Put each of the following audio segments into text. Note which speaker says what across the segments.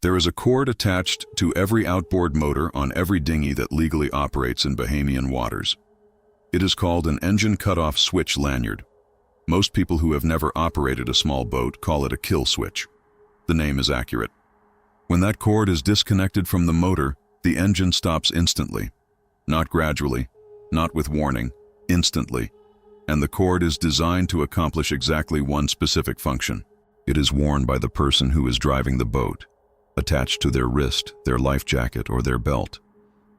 Speaker 1: There is a cord attached to every outboard motor on every dinghy that legally operates in Bahamian waters. It is called an engine cutoff switch lanyard. Most people who have never operated a small boat call it a kill switch. The name is accurate. When that cord is disconnected from the motor, the engine stops instantly. Not gradually, not with warning, instantly. And the cord is designed to accomplish exactly one specific function. It is worn by the person who is driving the boat, attached to their wrist, their life jacket, or their belt,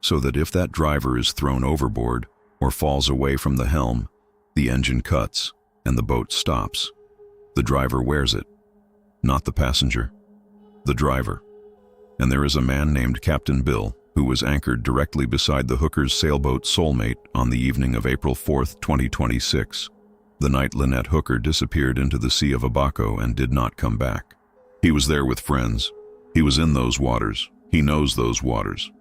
Speaker 1: so that if that driver is thrown overboard or falls away from the helm, the engine cuts and the boat stops. The driver wears it, not the passenger, the driver. And there is a man named Captain Bill who was anchored directly beside the hooker's sailboat Soulmate on the evening of April 4th, 2026, the night Lynette Hooker disappeared into the Sea of Abaco and did not come back. He was there with friends. He was in those waters. He knows those waters.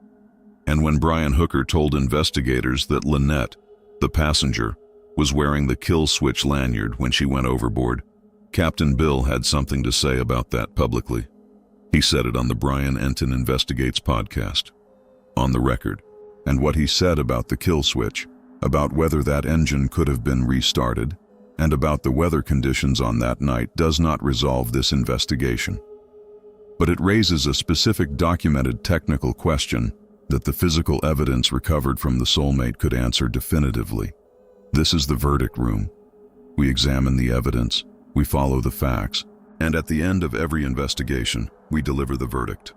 Speaker 1: And when Brian Hooker told investigators that Lynette, the passenger, was wearing the kill switch lanyard when she went overboard, Captain Bill had something to say about that publicly. He said it on the Brian Enton Investigates podcast, on the record. And what he said about the kill switch, about whether that engine could have been restarted, and about the weather conditions on that night does not resolve this investigation. But it raises a specific documented technical question that the physical evidence recovered from the Soulmate could answer definitively. This is the verdict room. We examine the evidence, we follow the facts, and at the end of every investigation, we deliver the verdict.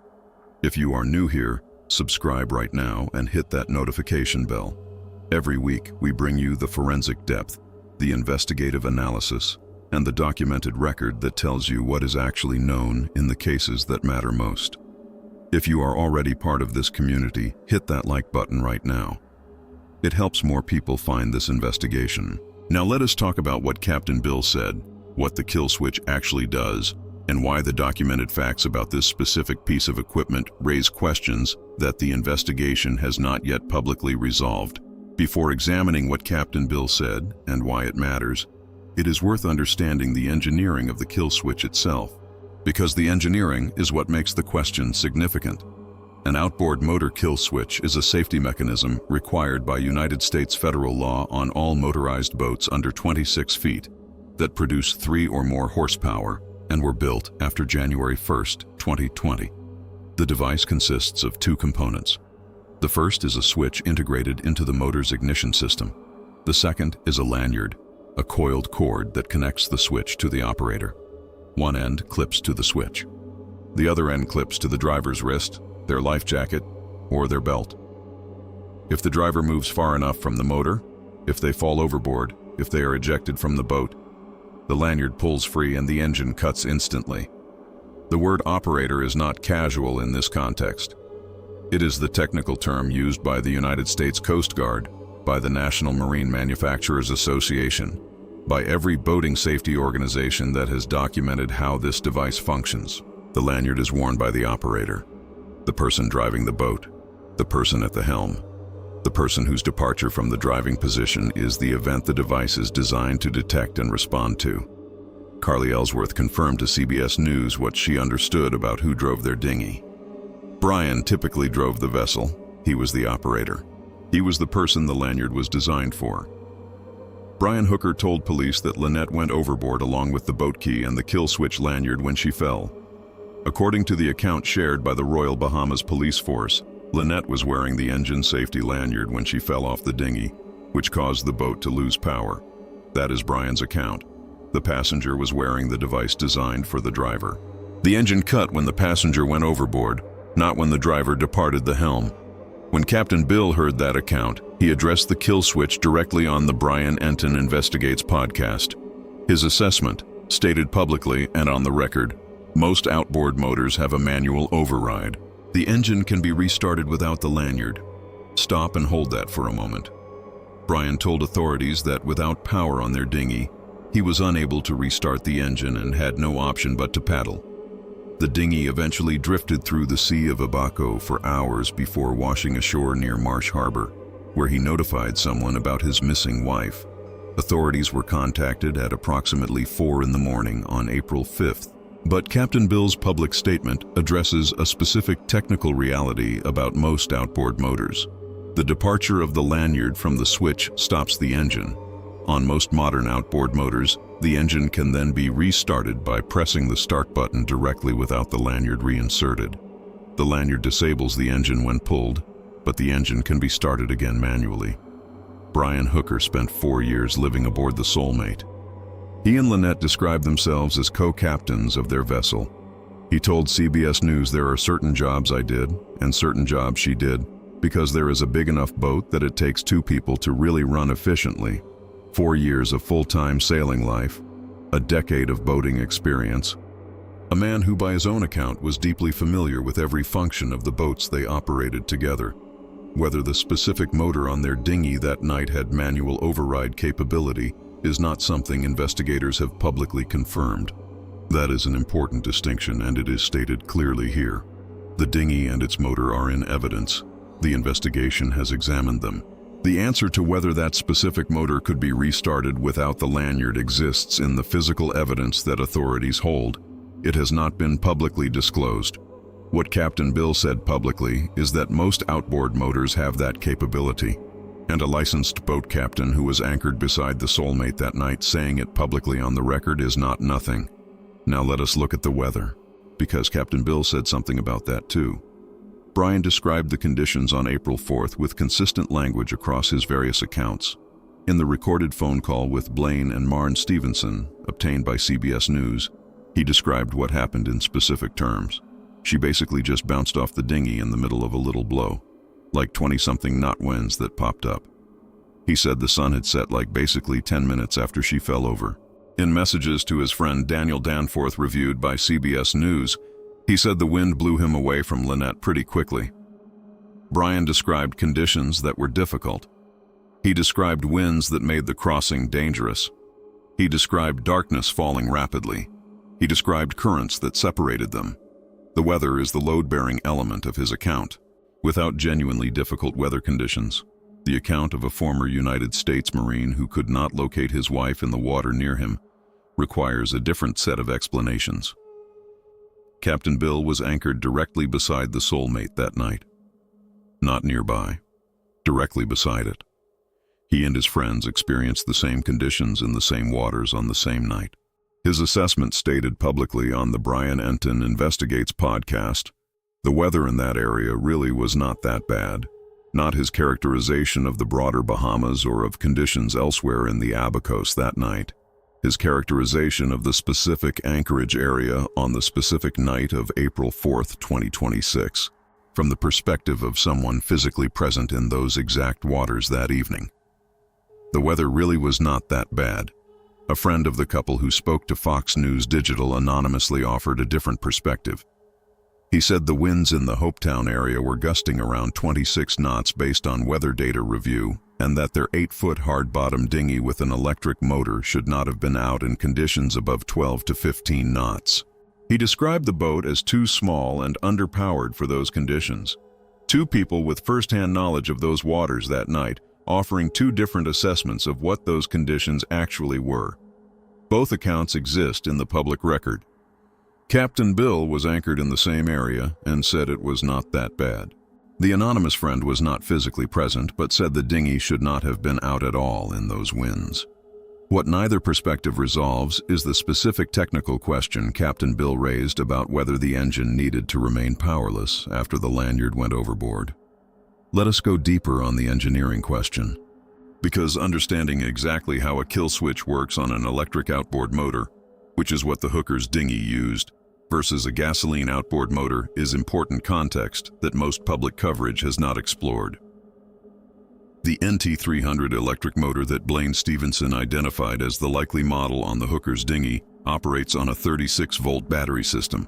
Speaker 1: If you are new here, subscribe right now and hit that notification bell. Every week, we bring you the forensic depth, the investigative analysis, and the documented record that tells you what is actually known in the cases that matter most. If you are already part of this community, hit that like button right now. It helps more people find this investigation. Now let us talk about what Captain Bill said, what the kill switch actually does, and why the documented facts about this specific piece of equipment raise questions that the investigation has not yet publicly resolved. Before examining what Captain Bill said and why it matters, it is worth understanding the engineering of the kill switch itself, because the engineering is what makes the question significant. An outboard motor kill switch is a safety mechanism required by United States federal law on all motorized boats under 26 feet that produce 3 or more horsepower and were built after January 1st, 2020. The device consists of 2 components. The first is a switch integrated into the motor's ignition system. The second is a lanyard, a coiled cord that connects the switch to the operator. One end clips to the switch. The other end clips to the driver's wrist, their life jacket, or their belt. If the driver moves far enough from the motor, if they fall overboard, if they are ejected from the boat, the lanyard pulls free and the engine cuts instantly. The word operator is not casual in this context. It is the technical term used by the United States Coast Guard, by the National Marine Manufacturers Association, by every boating safety organization that has documented how this device functions. The lanyard is worn by the operator, the person driving the boat, the person at the helm, the person whose departure from the driving position is the event the device is designed to detect and respond to. Carly Ellsworth confirmed to CBS News what she understood about who drove their dinghy. Brian typically drove the vessel. He was the operator. He was the person the lanyard was designed for. Brian Hooker told police that Lynette went overboard along with the boat key and the kill switch lanyard when she fell. According to the account shared by the Royal Bahamas Police Force, Lynette was wearing the engine safety lanyard when she fell off the dinghy, which caused the boat to lose power. That is Brian's account. The passenger was wearing the device designed for the driver. The engine cut when the passenger went overboard, not when the driver departed the helm. When Captain Bill heard that account, he addressed the kill switch directly on the Brian Enton Investigates podcast. His assessment, stated publicly and on the record, most outboard motors have a manual override. The engine can be restarted without the lanyard. Stop and hold that for a moment. Brian told authorities that without power on their dinghy, he was unable to restart the engine and had no option but to paddle. The dinghy eventually drifted through the Sea of Abaco for hours before washing ashore near Marsh Harbor, where he notified someone about his missing wife. Authorities were contacted at approximately 4 in the morning on April 5th, But Captain Bill's public statement addresses a specific technical reality about most outboard motors. The departure of the lanyard from the switch stops the engine. On most modern outboard motors, the engine can then be restarted by pressing the start button directly without the lanyard reinserted. The lanyard disables the engine when pulled, but the engine can be started again manually. Brian Hooker spent 4 years living aboard the Soulmate. He and Lynette described themselves as co-captains of their vessel. He told CBS News, "There are certain jobs I did and certain jobs she did, because there is a big enough boat that it takes 2 people to really run efficiently." 4 years of full-time sailing life, a decade of boating experience. A man who by his own account was deeply familiar with every function of the boats they operated together. Whether the specific motor on their dinghy that night had manual override capability is not something investigators have publicly confirmed. That is an important distinction, and it is stated clearly here. The dinghy and its motor are in evidence. The investigation has examined them. The answer to whether that specific motor could be restarted without the lanyard exists in the physical evidence that authorities hold. It has not been publicly disclosed. What Captain Bill said publicly is that most outboard motors have that capability, and a licensed boat captain who was anchored beside the Soulmate that night saying it publicly on the record is not nothing. Now let us look at the weather, because Captain Bill said something about that too. Brian described the conditions on April 4th with consistent language across his various accounts. In the recorded phone call with Blaine and Marn Stevenson, obtained by CBS News, he described what happened in specific terms. She basically just bounced off the dinghy in the middle of a little blow, like 20-something knot winds that popped up. He said the sun had set like basically 10 minutes after she fell over. In messages to his friend Daniel Danforth reviewed by CBS News, he said the wind blew him away from Lynette pretty quickly. Brian described conditions that were difficult. He described winds that made the crossing dangerous. He described darkness falling rapidly. He described currents that separated them. The weather is the load-bearing element of his account. Without genuinely difficult weather conditions, the account of a former United States Marine who could not locate his wife in the water near him requires a different set of explanations. Captain Bill was anchored directly beside the Soulmate that night. Not nearby, directly beside it. He and his friends experienced the same conditions in the same waters on the same night. His assessment stated publicly on the Brian Enton Investigates podcast, the weather in that area really was not that bad. Not his characterization of the broader Bahamas or of conditions elsewhere in the Abacos that night. His characterization of the specific anchorage area on the specific night of April 4th, 2026, from the perspective of someone physically present in those exact waters that evening. The weather really was not that bad. A friend of the couple who spoke to Fox News Digital anonymously offered a different perspective. He said the winds in the Hopetown area were gusting around 26 knots based on weather data review, and that their 8-foot hard-bottom dinghy with an electric motor should not have been out in conditions above 12 to 15 knots. He described the boat as too small and underpowered for those conditions. 2 people with first-hand knowledge of those waters that night, offering 2 different assessments of what those conditions actually were. Both accounts exist in the public record. Captain Bill was anchored in the same area and said it was not that bad. The anonymous friend was not physically present, but said the dinghy should not have been out at all in those winds. What neither perspective resolves is the specific technical question Captain Bill raised about whether the engine needed to remain powerless after the lanyard went overboard. Let us go deeper on the engineering question, because understanding exactly how a kill switch works on an electric outboard motor, which is what the Hooker's dinghy used, versus a gasoline outboard motor is important context that most public coverage has not explored. The NT300 electric motor that Blaine Stevenson identified as the likely model on the Hooker's dinghy operates on a 36-volt battery system.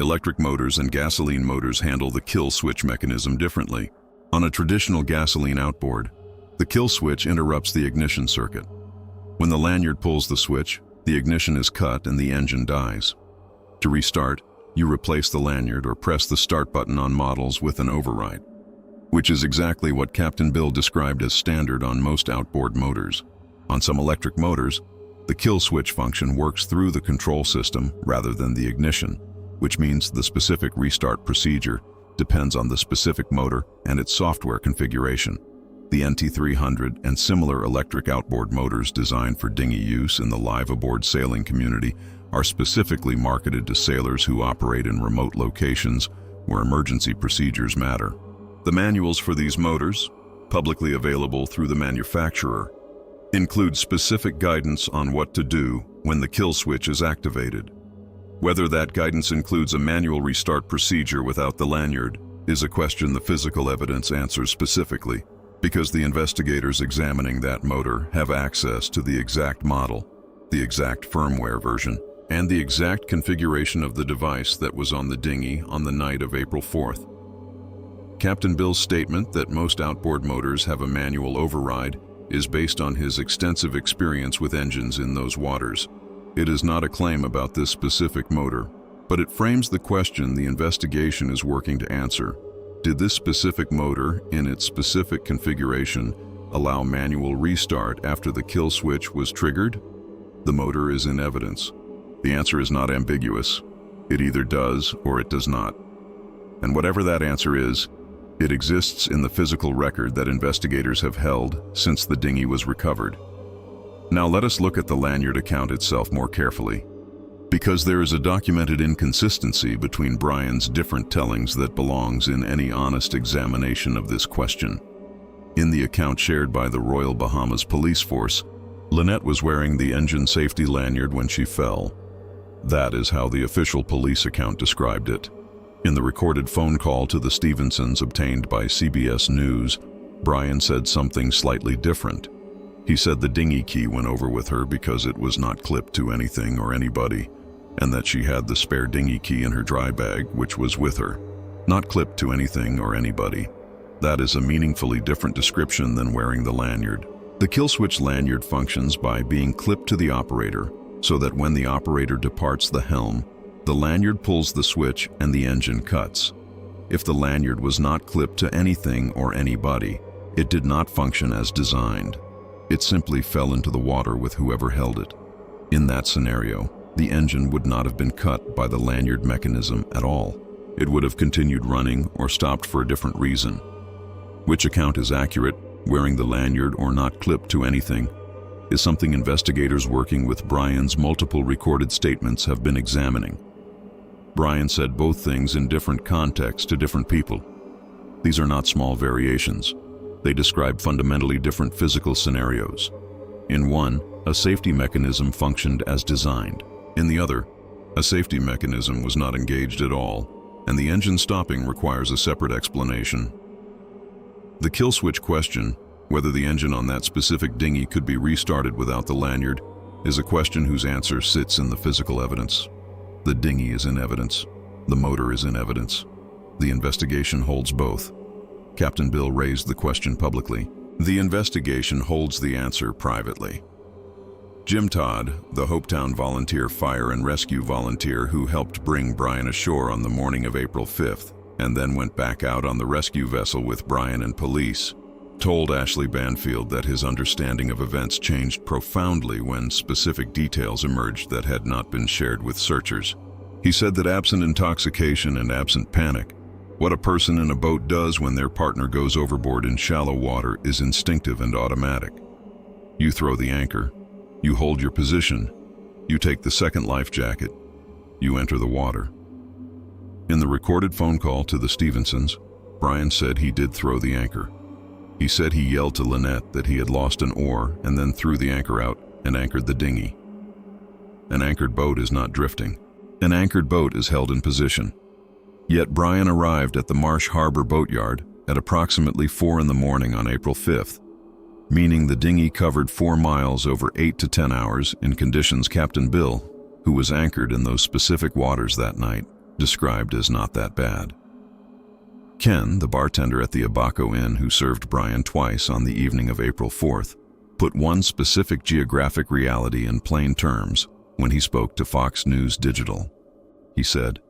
Speaker 1: Electric motors and gasoline motors handle the kill switch mechanism differently. On a traditional gasoline outboard, the kill switch interrupts the ignition circuit. When the lanyard pulls the switch, the ignition is cut and the engine dies. To restart, you replace the lanyard or press the start button on models with an override, which is exactly what Captain Bill described as standard on most outboard motors. On some electric motors, The kill switch function works through the control system rather than the ignition, which means the specific restart procedure depends on the specific motor and its software configuration. The NT300 and similar electric outboard motors designed for dinghy use in the live aboard sailing community are specifically marketed to sailors who operate in remote locations where emergency procedures matter. The manuals for these motors, publicly available through the manufacturer, include specific guidance on what to do when the kill switch is activated. Whether that guidance includes a manual restart procedure without the lanyard is a question the physical evidence answers specifically, because the investigators examining that motor have access to the exact model, the exact firmware version, and the exact configuration of the device that was on the dinghy on the night of April 4th. Captain Bill's statement that most outboard motors have a manual override is based on his extensive experience with engines in those waters. It is not a claim about this specific motor, but it frames the question the investigation is working to answer. Did this specific motor, in its specific configuration, allow manual restart after the kill switch was triggered? The motor is in evidence. The answer is not ambiguous. It either does or it does not. And whatever that answer is, it exists in the physical record that investigators have held since the dinghy was recovered. Now let us look at the lanyard account itself more carefully, because there is a documented inconsistency between Brian's different tellings that belongs in any honest examination of this question. In the account shared by the Royal Bahamas Police Force, Lynette was wearing the engine safety lanyard when she fell. That is how the official police account described it. In the recorded phone call to the Stevensons obtained by CBS News, Brian said something slightly different. He said the dinghy key went over with her because it was not clipped to anything or anybody, and that she had the spare dinghy key in her dry bag, which was with her, not clipped to anything or anybody. That is a meaningfully different description than wearing the lanyard. The kill switch lanyard functions by being clipped to the operator, so that when the operator departs the helm, the lanyard pulls the switch and the engine cuts. If the lanyard was not clipped to anything or anybody, it did not function as designed. It simply fell into the water with whoever held it. In that scenario, the engine would not have been cut by the lanyard mechanism at all. It would have continued running or stopped for a different reason. Which account is accurate, wearing the lanyard or not clipped to anything, is something investigators working with Brian's multiple recorded statements have been examining. Brian said both things in different contexts to different people. These are not small variations. They describe fundamentally different physical scenarios. In one, a safety mechanism functioned as designed. In the other, a safety mechanism was not engaged at all, and the engine stopping requires a separate explanation. The kill switch question, whether the engine on that specific dinghy could be restarted without the lanyard, is a question whose answer sits in the physical evidence. The dinghy is in evidence. The motor is in evidence. The investigation holds both. Captain Bill raised the question publicly. The investigation holds the answer privately. Jim Todd, the Hopetown volunteer fire and rescue volunteer who helped bring Brian ashore on the morning of April 5th, and then went back out on the rescue vessel with Brian and police, told Ashley Banfield that his understanding of events changed profoundly when specific details emerged that had not been shared with searchers. He said that absent intoxication and absent panic, what a person in a boat does when their partner goes overboard in shallow water is instinctive and automatic. You throw the anchor, you hold your position, you take the second life jacket, you enter the water. In the recorded phone call to the Stevensons, Brian said he did throw the anchor. He said he yelled to Lynette that he had lost an oar and then threw the anchor out and anchored the dinghy. An anchored boat is not drifting. An anchored boat is held in position. Yet Brian arrived at the Marsh Harbor boatyard at approximately 4 in the morning on April 5th, meaning the dinghy covered 4 miles over 8 to 10 hours in conditions Captain Bill, who was anchored in those specific waters that night, described as not that bad. Ken, the bartender at the Abaco Inn who served Brian twice on the evening of April 4th, put one specific geographic reality in plain terms when he spoke to Fox News Digital. He said,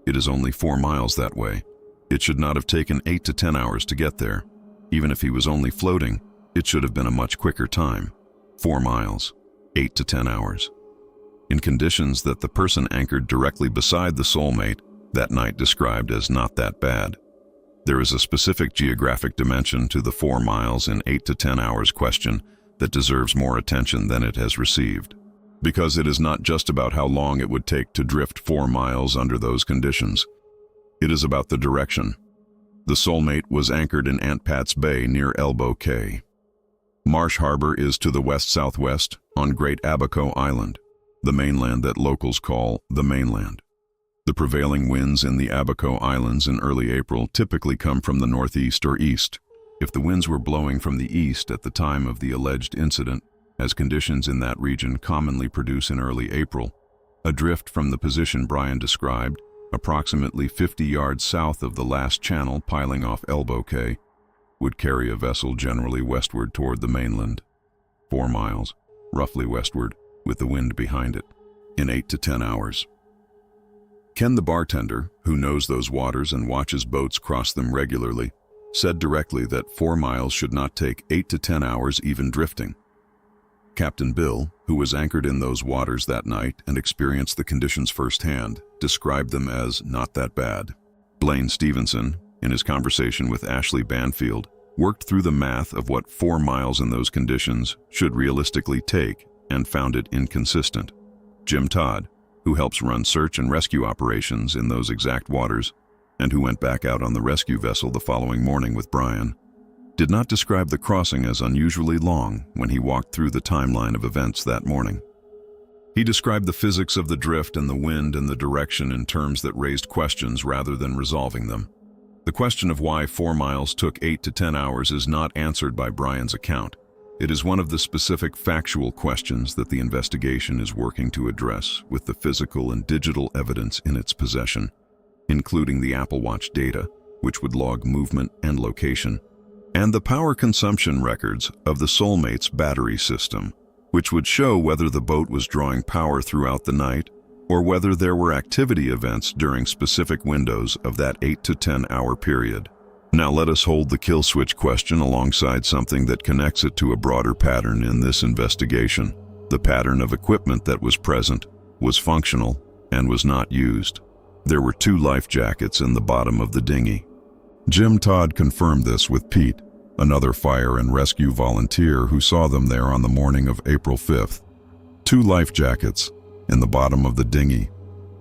Speaker 1: "It is only 4 miles that way. It should not have taken 8 to 10 hours to get there. Even if he was only floating, it should have been a much quicker time. 4 miles. 8 to 10 hours. In conditions that the person anchored directly beside the soulmate that night described as not that bad. There is a specific geographic dimension to the 4 miles in 8 to 10 hours question that deserves more attention than it has received. Because it is not just about how long it would take to drift 4 miles under those conditions. It is about the direction. The soulmate was anchored in Aunt Pat's Bay near Elbow Cay. Marsh Harbor is to the west-southwest on Great Abaco Island, the mainland that locals call the mainland. The prevailing winds in the Abaco Islands in early April typically come from the northeast or east. If the winds were blowing from the east at the time of the alleged incident, as conditions in that region commonly produce in early April, a drift from the position Brian described, approximately 50 yards south of the last channel piling off Elbow Cay, would carry a vessel generally westward toward the mainland, 4 miles, roughly westward, with the wind behind it, in 8 to 10 hours. Ken, the bartender, who knows those waters and watches boats cross them regularly, said directly that 4 miles should not take 8 to 10 hours even drifting. Captain Bill, who was anchored in those waters that night and experienced the conditions firsthand, described them as not that bad. Blaine Stevenson, in his conversation with Ashley Banfield, worked through the math of what 4 miles in those conditions should realistically take and found it inconsistent. Jim Todd, who helps run search and rescue operations in those exact waters, and who went back out on the rescue vessel the following morning with Brian, did not describe the crossing as unusually long when he walked through the timeline of events that morning. He described the physics of the drift and the wind and the direction in terms that raised questions rather than resolving them. The question of why 4 miles took 8 to 10 hours is not answered by Brian's account. It is one of the specific factual questions that the investigation is working to address with the physical and digital evidence in its possession, including the Apple Watch data, which would log movement and location, and the power consumption records of the soulmate's battery system, which would show whether the boat was drawing power throughout the night or whether there were activity events during specific windows of that 8 to 10 hour period. Now let us hold the kill switch question alongside something that connects it to a broader pattern in this investigation. The pattern of equipment that was present, was functional, and was not used. There were 2 life jackets in the bottom of the dinghy. Jim Todd confirmed this with Pete, another fire and rescue volunteer who saw them there on the morning of April 5th. 2 life jackets in the bottom of the dinghy.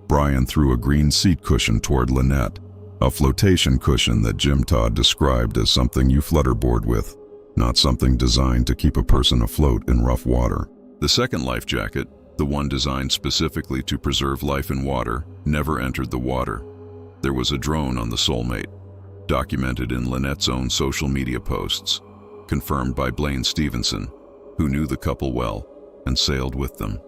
Speaker 1: Brian threw a green seat cushion toward Lynette, a flotation cushion that Jim Todd described as something you flutterboard with, not something designed to keep a person afloat in rough water. The second life jacket, the one designed specifically to preserve life in water, never entered the water. There was a drone on the soulmate, documented in Lynette's own social media posts, confirmed by Blaine Stevenson, who knew the couple well and sailed with them.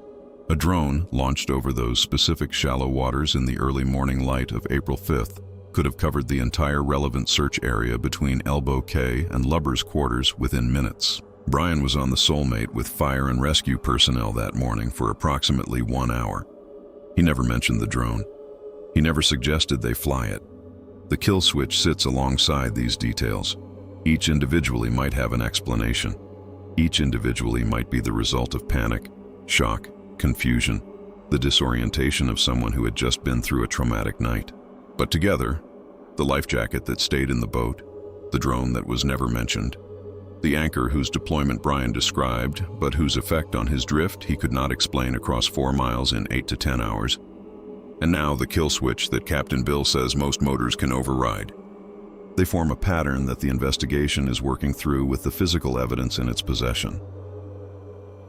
Speaker 1: A drone launched over those specific shallow waters in the early morning light of April 5th could have covered the entire relevant search area between Elbow Cay and Lubbers Quarters within minutes. Brian was on the soulmate with fire and rescue personnel that morning for approximately 1 hour. He never mentioned the drone. He never suggested they fly it. The kill switch sits alongside these details. Each individually might have an explanation. Each individually might be the result of panic, shock, confusion, the disorientation of someone who had just been through a traumatic night. But together, the life jacket that stayed in the boat, the drone that was never mentioned, the anchor whose deployment Brian described, but whose effect on his drift he could not explain across 4 miles in 8 to 10 hours, and now the kill switch that Captain Bill says most motors can override. They form a pattern that the investigation is working through with the physical evidence in its possession.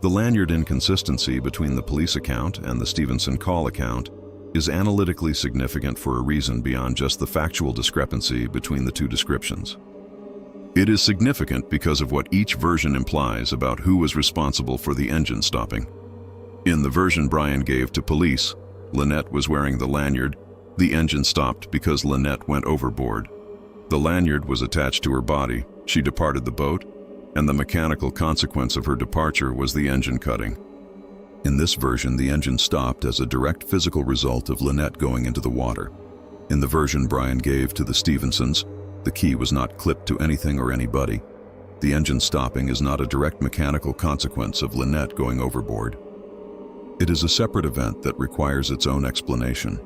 Speaker 1: The lanyard inconsistency between the police account and the Stevenson call account is analytically significant for a reason beyond just the factual discrepancy between the 2 descriptions. It is significant because of what each version implies about who was responsible for the engine stopping. In the version Brian gave to police, Lynette was wearing the lanyard. The engine stopped because Lynette went overboard. The lanyard was attached to her body. She departed the boat, and the mechanical consequence of her departure was the engine cutting. In this version, the engine stopped as a direct physical result of Lynette going into the water. In the version Brian gave to the Stevensons, the key was not clipped to anything or anybody. The engine stopping is not a direct mechanical consequence of Lynette going overboard. It is a separate event that requires its own explanation.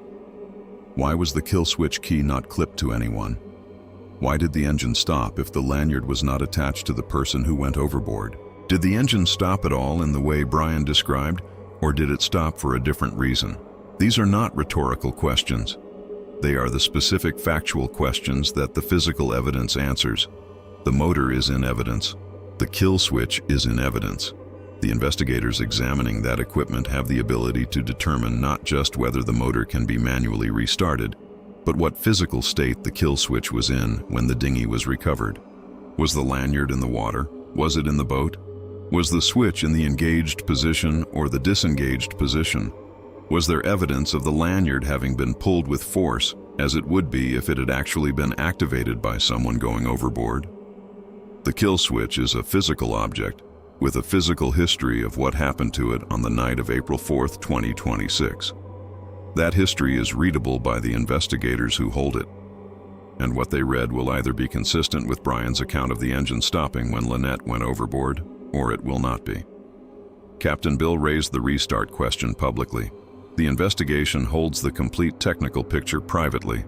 Speaker 1: Why was the kill switch key not clipped to anyone? Why did the engine stop if the lanyard was not attached to the person who went overboard? Did the engine stop at all in the way Brian described, or did it stop for a different reason? These are not rhetorical questions. They are the specific factual questions that the physical evidence answers. The motor is in evidence. The kill switch is in evidence. The investigators examining that equipment have the ability to determine not just whether the motor can be manually restarted, but what physical state the kill switch was in when the dinghy was recovered. Was the lanyard in the water? Was it in the boat? Was the switch in the engaged position or the disengaged position? Was there evidence of the lanyard having been pulled with force, as it would be if it had actually been activated by someone going overboard? The kill switch is a physical object, with a physical history of what happened to it on the night of April 4th, 2026. That history is readable by the investigators who hold it, and what they read will either be consistent with Brian's account of the engine stopping when Lynette went overboard, or it will not be. Captain Bill raised the restart question publicly. The investigation holds the complete technical picture privately,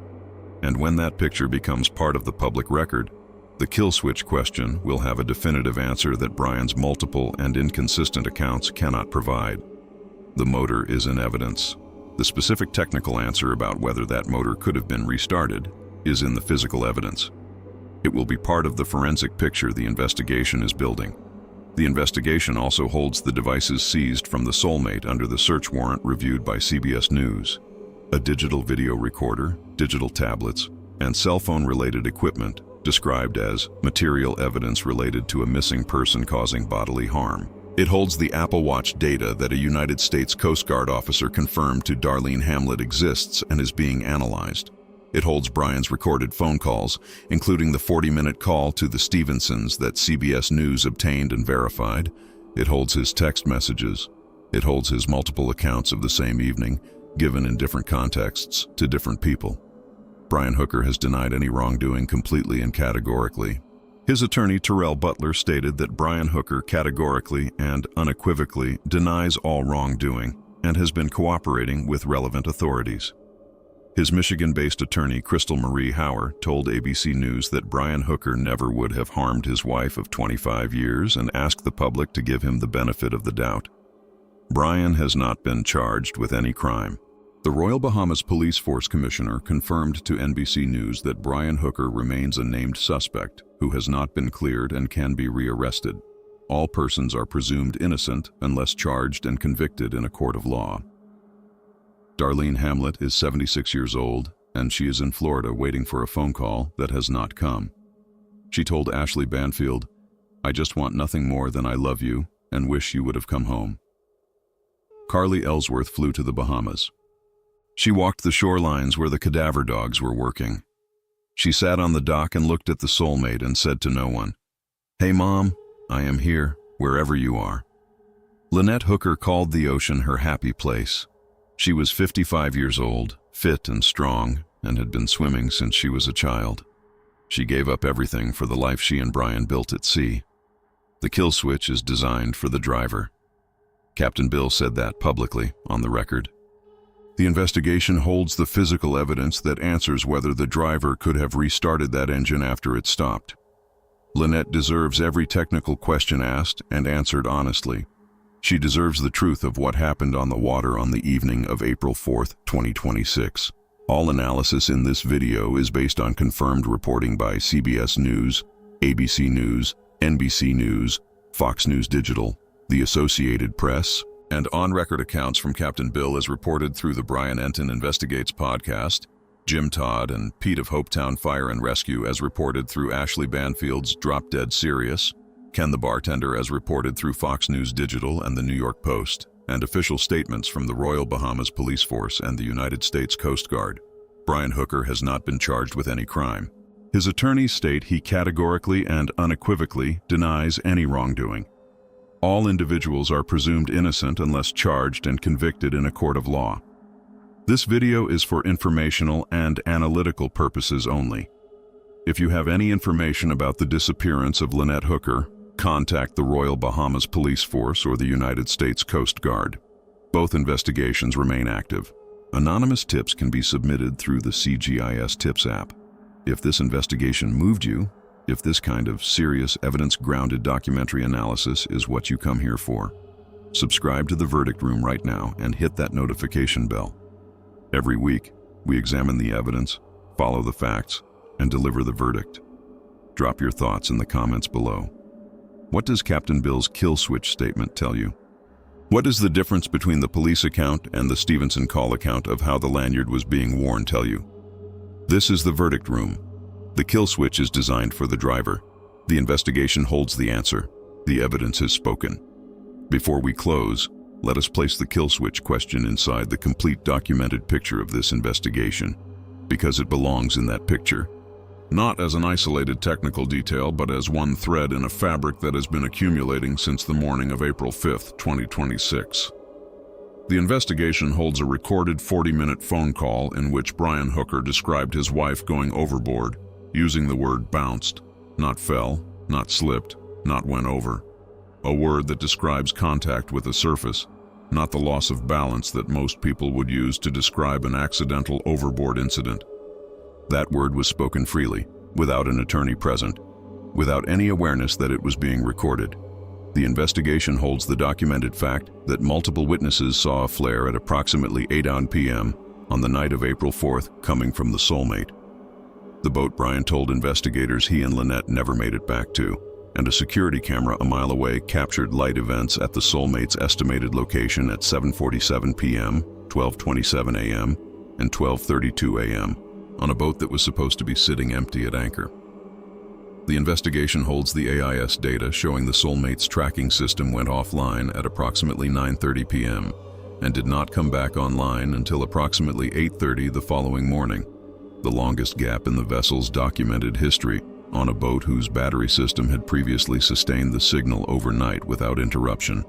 Speaker 1: and when that picture becomes part of the public record, the kill switch question will have a definitive answer that Brian's multiple and inconsistent accounts cannot provide. The motor is in evidence. The specific technical answer about whether that motor could have been restarted is in the physical evidence. It will be part of the forensic picture the investigation is building. The investigation also holds the devices seized from the Soulmate under the search warrant reviewed by CBS News. A digital video recorder, digital tablets, and cell phone-related equipment described as material evidence related to a missing person causing bodily harm. It holds the Apple Watch data that a United States Coast Guard officer confirmed to Darlene Hamlet exists and is being analyzed. It holds Brian's recorded phone calls, including the 40-minute call to the Stevensons that CBS News obtained and verified. It holds his text messages. It holds his multiple accounts of the same evening, given in different contexts to different people. Brian Hooker has denied any wrongdoing completely and categorically. His attorney, Terrell Butler, stated that Brian Hooker categorically and unequivocally denies all wrongdoing and has been cooperating with relevant authorities. His Michigan-based attorney, Crystal Marie Hauer, told ABC News that Brian Hooker never would have harmed his wife of 25 years and asked the public to give him the benefit of the doubt. Brian has not been charged with any crime. The Royal Bahamas Police Force Commissioner confirmed to NBC News that Brian Hooker remains a named suspect who has not been cleared and can be rearrested. All persons are presumed innocent unless charged and convicted in a court of law. Darlene Hamlet is 76 years old, and she is in Florida waiting for a phone call that has not come. She told Ashley Banfield, "I just want nothing more than I love you and wish you would have come home." Carly Ellsworth flew to the Bahamas. She walked the shorelines where the cadaver dogs were working. She sat on the dock and looked at the Soulmate and said to no one, "Hey Mom, I am here, wherever you are." Lynette Hooker called the ocean her happy place. She was 55 years old, fit and strong, and had been swimming since she was a child. She gave up everything for the life she and Brian built at sea. The kill switch is designed for the driver. Captain Bill said that publicly, on the record. The investigation holds the physical evidence that answers whether the driver could have restarted that engine after it stopped. Lynette deserves every technical question asked and answered honestly. She deserves the truth of what happened on the water on the evening of April 4th, 2026. All analysis in this video is based on confirmed reporting by CBS News, ABC News, NBC News, Fox News Digital, the Associated Press, and on-record accounts from Captain Bill as reported through the Brian Enton Investigates podcast, Jim Todd and Pete of Hopetown Fire and Rescue as reported through Ashley Banfield's Drop Dead Serious, Ken the Bartender as reported through Fox News Digital and the New York Post, and official statements from the Royal Bahamas Police Force and the United States Coast Guard. Brian Hooker has not been charged with any crime. His attorneys state he categorically and unequivocally denies any wrongdoing. All individuals are presumed innocent unless charged and convicted in a court of law. This video is for informational and analytical purposes only. If you have any information about the disappearance of Lynette Hooker, contact the Royal Bahamas Police Force or the United States Coast Guard. Both investigations remain active. Anonymous tips can be submitted through the CGIS Tips app. If this investigation moved you, if this kind of serious, evidence-grounded documentary analysis is what you come here for, subscribe to the Verdict Room right now and hit that notification bell. Every week, we examine the evidence, follow the facts, and deliver the verdict. Drop your thoughts in the comments below. What does Captain Bill's kill switch statement tell you? What does the difference between the police account and the Stevenson call account of how the lanyard was being worn tell you? This is the Verdict Room. The kill switch is designed for the driver. The investigation holds the answer. The evidence has spoken. Before we close, let us place the kill switch question inside the complete documented picture of this investigation, because it belongs in that picture. Not as an isolated technical detail, but as one thread in a fabric that has been accumulating since the morning of April 5th, 2026. The investigation holds a recorded 40-minute phone call in which Brian Hooker described his wife going overboard, using the word bounced, not fell, not slipped, not went over. A word that describes contact with the surface, not the loss of balance that most people would use to describe an accidental overboard incident. That word was spoken freely, without an attorney present, without any awareness that it was being recorded. The investigation holds the documented fact that multiple witnesses saw a flare at approximately 8 p.m. on the night of April 4th coming from the Soulmate. The boat Brian told investigators he and Lynette never made it back to, and a security camera a mile away captured light events at the Soulmate's estimated location at 7:47 p.m., 12:27 a.m., and 12:32 a.m. on a boat that was supposed to be sitting empty at anchor. The investigation holds the AIS data showing the Soulmate's tracking system went offline at approximately 9:30 p.m. and did not come back online until approximately 8:30 the following morning, the longest gap in the vessel's documented history on a boat whose battery system had previously sustained the signal overnight without interruption.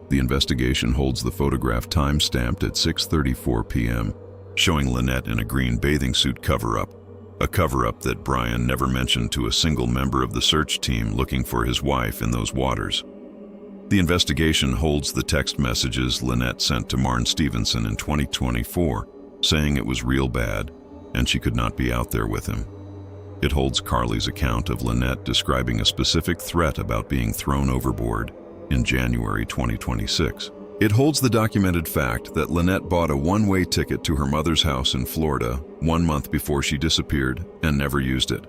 Speaker 1: The investigation holds the photograph time-stamped at 6:34 p.m., showing Lynette in a green bathing suit cover-up, a cover-up that Brian never mentioned to a single member of the search team looking for his wife in those waters. The investigation holds the text messages Lynette sent to Marn Stevenson in 2024, saying it was real bad and she could not be out there with him. It holds Carly's account of Lynette describing a specific threat about being thrown overboard in January 2026. It holds the documented fact that Lynette bought a one-way ticket to her mother's house in Florida 1 month before she disappeared and never used it.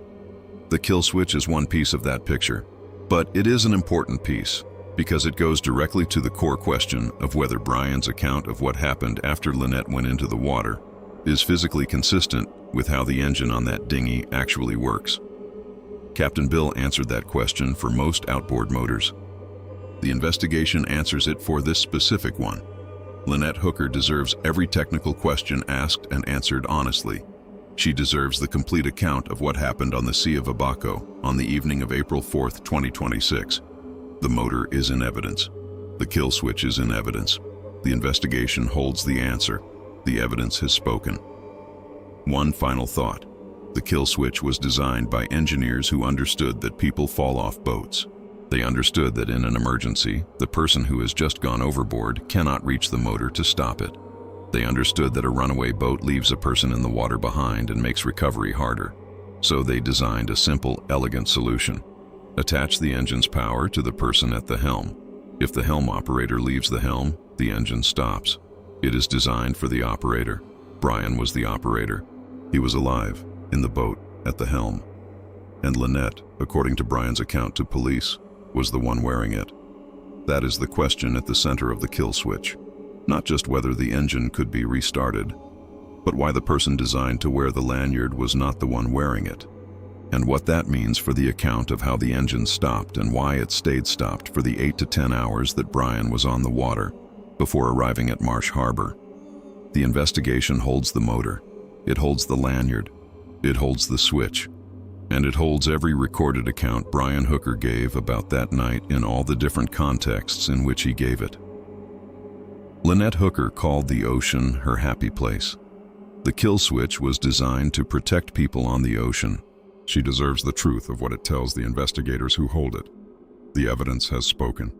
Speaker 1: The kill switch is one piece of that picture, but it is an important piece because it goes directly to the core question of whether Brian's account of what happened after Lynette went into the water is physically consistent with how the engine on that dinghy actually works. Captain Bill answered that question for most outboard motors. The investigation answers it for this specific one. Lynette Hooker deserves every technical question asked and answered honestly. She deserves the complete account of what happened on the Sea of Abaco on the evening of April 4th, 2026. The motor is in evidence. The kill switch is in evidence. The investigation holds the answer. The evidence has spoken. One final thought. The kill switch was designed by engineers who understood that people fall off boats. They understood that in an emergency, the person who has just gone overboard cannot reach the motor to stop it. They understood that a runaway boat leaves a person in the water behind and makes recovery harder. So they designed a simple, elegant solution. Attach the engine's power to the person at the helm. If the helm operator leaves the helm, the engine stops. It is designed for the operator. Brian was the operator. He was alive, in the boat, at the helm. And Lynette, according to Brian's account to police, was the one wearing it. That is the question at the center of the kill switch. Not just whether the engine could be restarted, but why the person designed to wear the lanyard was not the one wearing it, and what that means for the account of how the engine stopped and why it stayed stopped for the 8 to 10 hours that Brian was on the water before arriving at Marsh Harbor. The investigation holds the motor, it holds the lanyard, it holds the switch, and it holds every recorded account Brian Hooker gave about that night in all the different contexts in which he gave it. Lynette Hooker called the ocean her happy place. The kill switch was designed to protect people on the ocean. She deserves the truth of what it tells the investigators who hold it. The evidence has spoken.